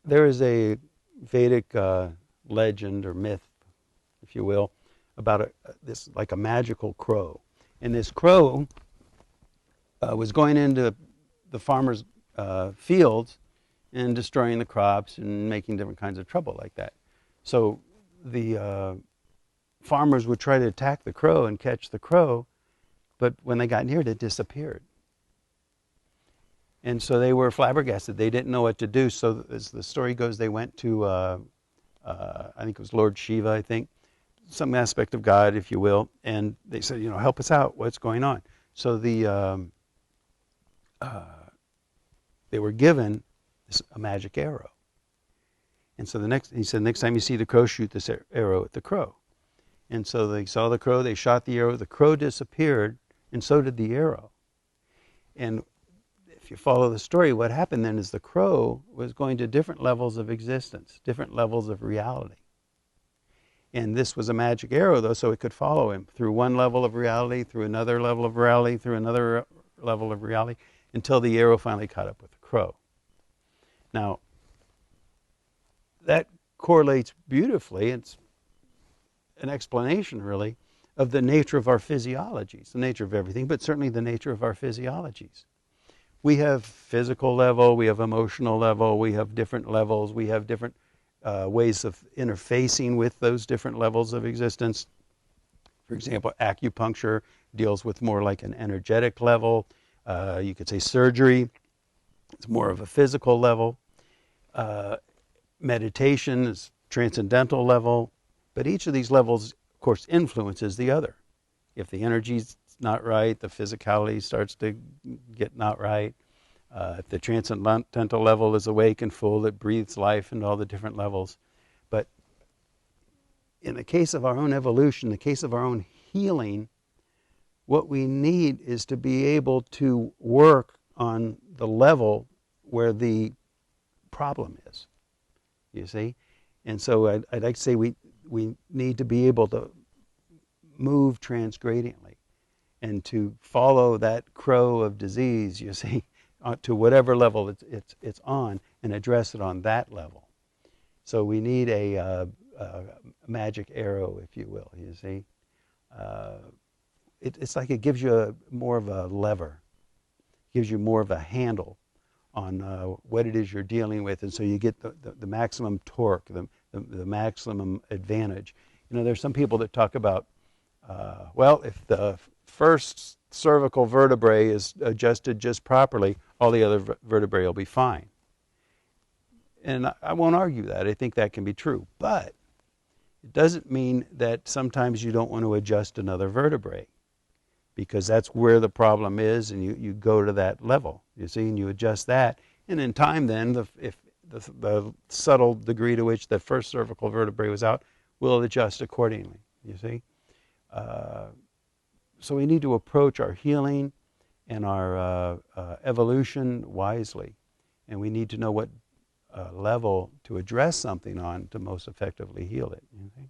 There is a Vedic legend or myth, if you will, about this like a magical crow. And this crow was going into the farmer's fields and destroying the crops and making different kinds of trouble like that. So the farmers would try to attack the crow and catch the crow, but when they got near it, it disappeared. And so they were flabbergasted. They didn't know what to do. So as the story goes, they went to, I think it was Lord Shiva, I think, some aspect of God, if you will, and they said, help us out. What's going on? So they were given a magic arrow. And so he said, next time you see the crow, shoot this arrow at the crow. And so they saw the crow, they shot the arrow, the crow disappeared, and so did the arrow. And if you follow the story, what happened then is the crow was going to different levels of existence, different levels of reality. And this was a magic arrow, though, so it could follow him through one level of reality, through another level of reality, through another level of reality, until the arrow finally caught up with the crow. Now, that correlates beautifully. It's an explanation, really, of the nature of our physiologies, the nature of everything, but certainly the nature of our physiologies. We have physical level, we have emotional level, we have different levels, we have different ways of interfacing with those different levels of existence. For example, acupuncture deals with more like an energetic level. You could say surgery, it's more of a physical level. Meditation is transcendental level. But each of these levels, of course, influences the other. If the energy's not right, the physicality starts to get not right. If the transcendental level is awake and full, it breathes life into all the different levels. But in the case of our own evolution, the case of our own healing, what we need is to be able to work on the level where the problem is, you see? And so I'd like to say we need to be able to move transgradiently and to follow that crow of disease, you see, to whatever level it's on and address it on that level. So we need a magic arrow, if you will, you see. It's like it gives you more of a lever, gives you more of a handle on what it is you're dealing with, and so you get the maximum torque, the maximum advantage. There's some people that talk about, well, if the first cervical vertebrae is adjusted just properly, all the other vertebrae will be fine. And I won't argue that. I think that can be true. But it doesn't mean that sometimes you don't want to adjust another vertebrae, because that's where the problem is, and you go to that level, you see, and you adjust that. And in time then, if the subtle degree to which the first cervical vertebrae was out will adjust accordingly, you see. So we need to approach our healing and our evolution wisely. And we need to know what level to address something on to most effectively heal it, you see.